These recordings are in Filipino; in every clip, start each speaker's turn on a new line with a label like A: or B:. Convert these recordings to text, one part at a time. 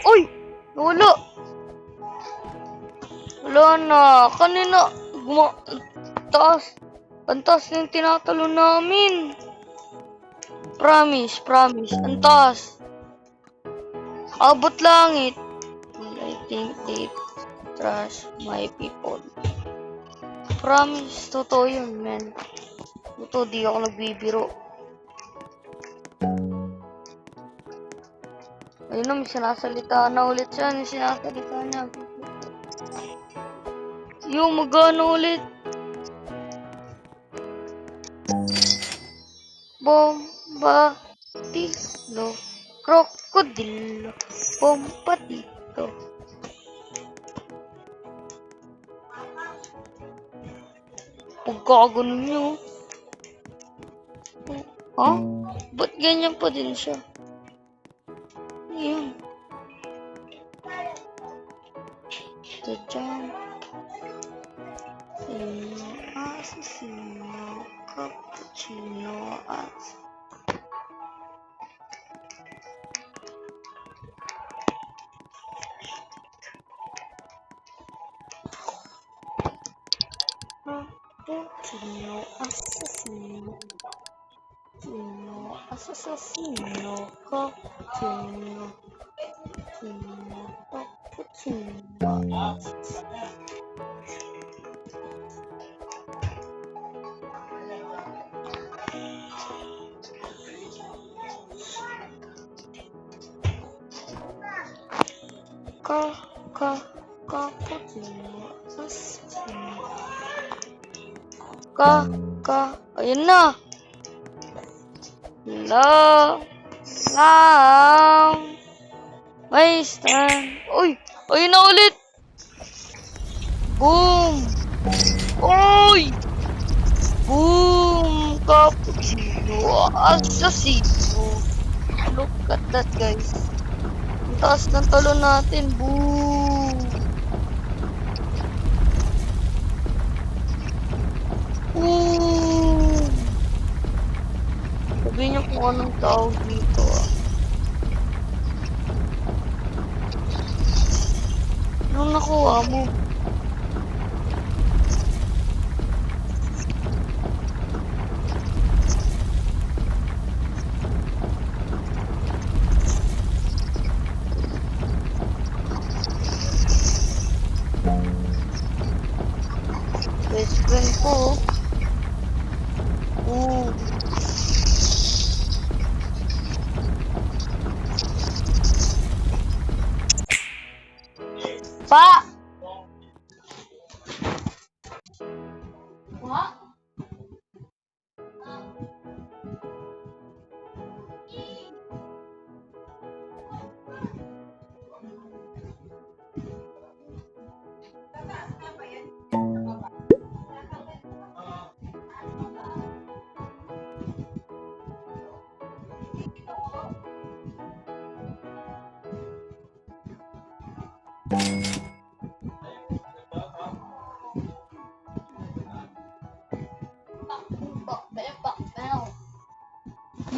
A: Uy! Wala! Wala na. Kanina, taas. Ang taas na yung tinatalo namin. Promise. Ang taas. Abot langit. I think they trust my people. Promise, totoo yun, man. Totoo, di ako nagbibiro. Ayun na, may sinasalita na ulit siya. May sinasalita niya. Yung magano ulit. Bombatilo. Krokodilo. Bombatilo. Pagkaganon niyo. Ha? Ba't ganyan pa din siya? Ayan. The jump. Assassino. Cappuccino. Cappuccino. Assassino. Assassino. Cappuccino. Ayun na. May stand. Uy! Ayun na ulit! Boom! Uy! Boom! Cappuccino! Assassino! Look at that, guys. Ang taas ng talo natin. Boom! Boom! Sabihin niyo kung anong tawag dito, Anong nakuha mo? Best friend ko. Ooh. Pa! What?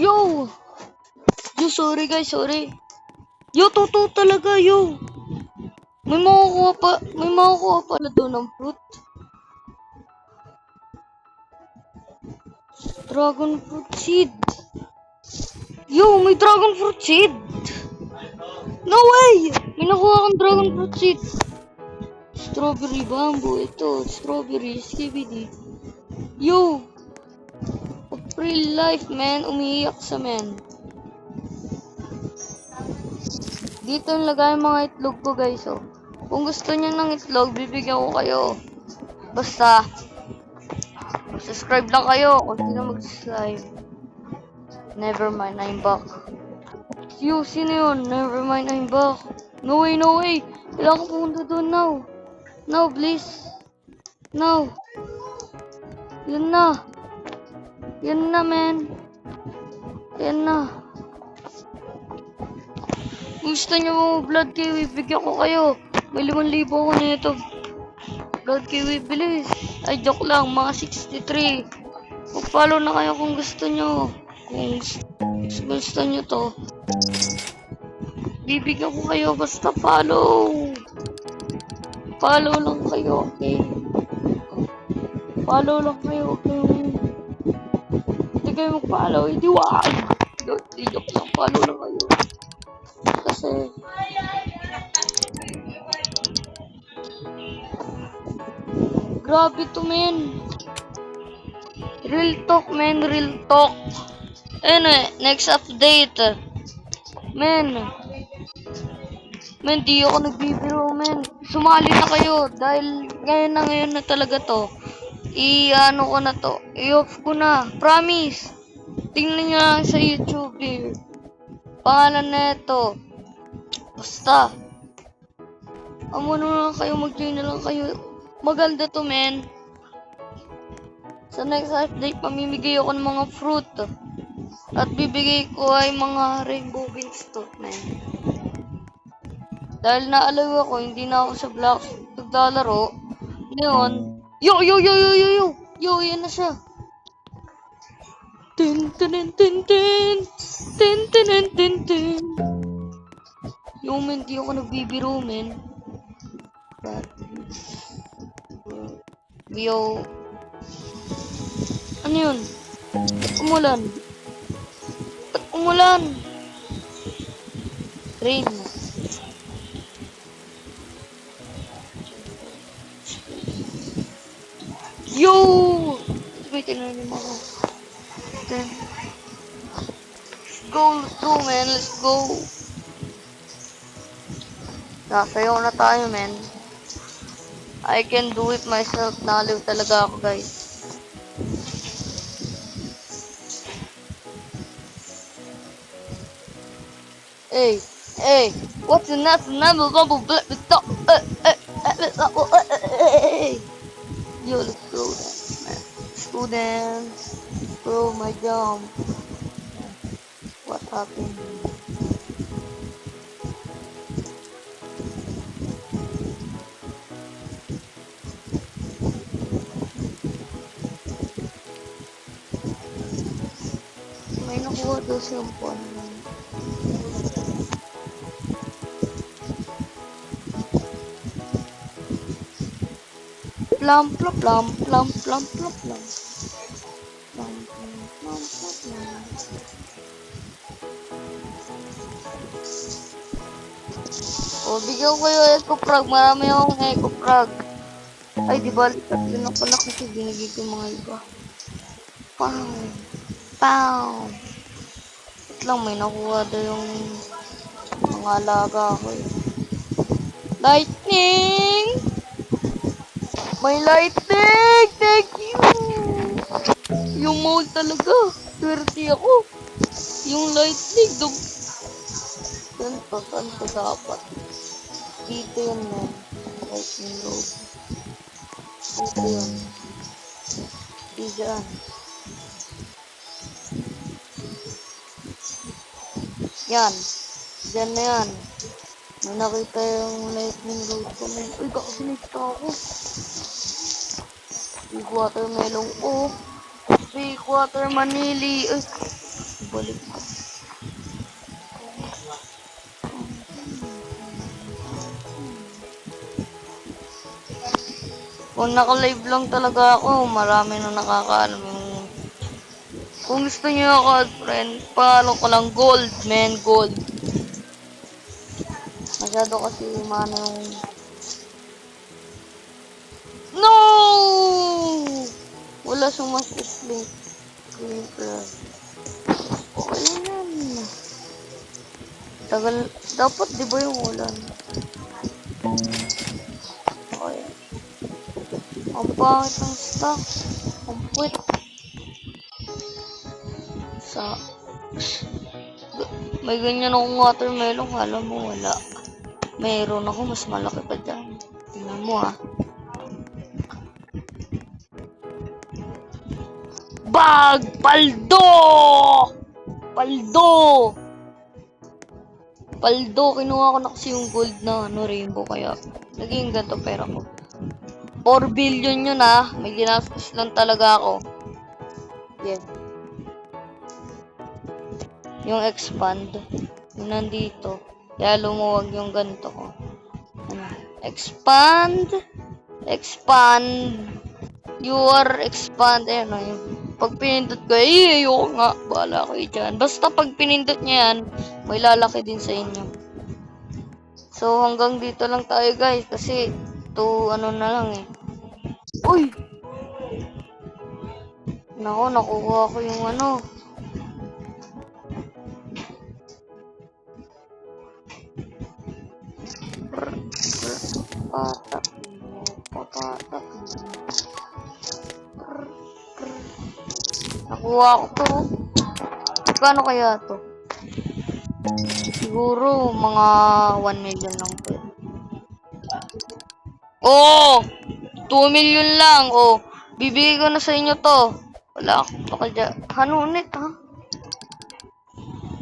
A: Yo! Yo, sorry guys, sorry. Yo, totoo talaga, yo. May makukuha pala doon ng fruit. Dragon fruit seed. Yo, may dragon fruit seed. No way! May nakuha akong dragon fruit seed. Strawberry bamboo. Ito, strawberry, skibidi. Yo! Real life, man. Umiiyak sa man. Dito yung lagay mga itlog ko, guys, oh. Kung gusto niyo ng itlog, bibigyan ko kayo. Basta, subscribe lang kayo kung sino mag-subscribe. Nevermind, I'm back. Yo, sino yun? Nevermind, I'm back. No way, no way. Kailangan ko pumunta doon now. Now, please. Now. Yun na. Yan na, man. Yan na. Kung gusto nyo mo blood kiwi, bigyan ko kayo. May 5,000 ko nito. Blood kiwi, bilis. Ay, joke lang. Mga 63. Mag-follow na kayo kung gusto nyo. Kung gusto nyo to. Bibigyan ko kayo, basta follow. Follow lang kayo, okay? Follow lang kayo, okay? Hindi kayo mag-follow, hindi wag. Hindi joke lang, follow lang kayo. Kasi, grabe to, men. Real talk, men, real talk. Next update. Men, di ako nagbibiro, men. Sumali na kayo dahil ngayon na talaga to. I-ano ko na to. I-off ko na. Promise. Tingnan nyo lang sa YouTube eh. Pangalan na ito. Basta. Amo na lang kayo. Mag-join na lang kayo. Maganda to, men. Sa next update, pamimigay ako ng mga fruit. At bibigay ko ay mga rainbow beans to, men. Dahil naalaw ako, hindi na ako sa blocks naglalaro. Ngayon, yo, yan na siya. Tin. Yo, men, di ako nagbibiro, men. But, yo, ano yun? Umulan. Ba't umulan? Rain. Yo! Wait, tinanim ako. Then, let's go, man. Let's go. Nasayaw na tayo, man. I can do it myself. Naliw talaga ako, guys. Hey, what's the next number? Yo, let's go dance, man. Let's go dance. Bro, my jump. What happened? May nakuha daw siyang phone. Plum. O, bigyan ko yung eco frog. Marami akong eco frog. Ay, di ba? Yun ang pala kasi binigay ko mga iba. Pow! Wait lang, may nakuha daw yung mga alaga ko eh. Lightning! May lightning! Thank you! Yung mode talaga. Swerte ako. Yung lightning. Saan to dapat? Dito yun, man. Lightning road. Dito yun. Diyan. Yan. Diyan na yan. May nakita yung lightning road ko na yun. Uy, kakasinigta ako. Big watermelon ko. Big water manili. Uy, balik ko. Kung naka-live lang talaga ako, marami na nakakaalam yung... Kung gusto niyo ako, friend, follow ko lang gold, man, gold. Masyado kasi umano yung... No! Wala sumasisling. Creeper. Okay yan. Tagal, dapat di ba yung ulan? Okay. Ang pangit ng stock. Ang puwit. May ganyan akong watermelon. Kala mo wala. Mayroon ako. Mas malaki pa dyan. Tingnan mo ah. Bag! Paldo! Kinuha ko na kasi yung gold na rainbow. Kaya naging ganito pera ko. 4 billion yun ah. May ginastos lang talaga ako. Yan. Yung expand. Yung nandito. Kaya lumuwag yung ganito ko. Ano? Expand. Expand. You are expand. Ayan o. Pag pinindot ko, ayoko nga. Bahala kayo dyan. Basta pag pinindot niya yan, may lalaki din sa inyo. So, hanggang dito lang tayo guys. Kasi, ano na lang eh. Uy! Nako, nakuha ko yung ano. Patak. Nakuha ko to. Kano kaya to? Siguro mga 1 million lang to. Oh! 2 million lang. Oh, bibigay ko na sa inyo to. Wala ako dyan. Hanunit ha?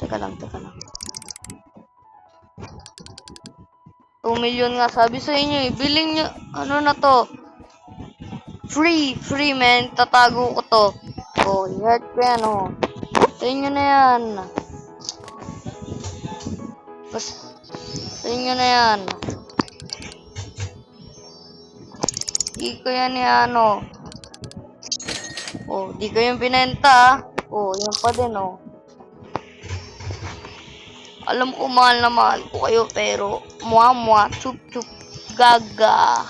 A: Teka lang. 2 million nga sabi sa inyo eh. Biling nyo, ano na to? Free man. Tatago ko to. Oh, i-heart ko yan oh. Sa inyo na yan. Sa inyo na yan. Di ko yan ano. Oh, di ko yung binenta. Oh, yan pa din oh. Alam ko mahal na mahal ko kayo pero muwa, chup, gaga.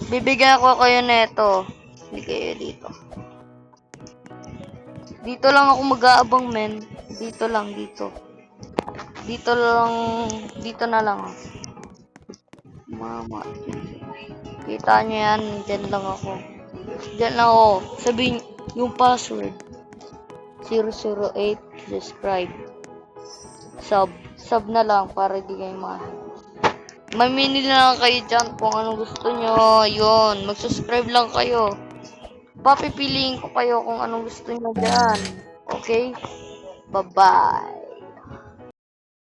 A: Bibigyan ko kayo neto. Hindi kayo dito. Dito lang ako mag-aabang men. Dito na lang. Mama. Kita nyo yan, dyan lang ako. Sabihin yung password. 008 describe. Sub na lang para di kayo mahal. Mamili na lang kayo dyan kung anong gusto nyo. Yun, mag-subscribe lang kayo. Papipiliin ko kayo kung anong gusto nyo dyan. Okay? Bye-bye.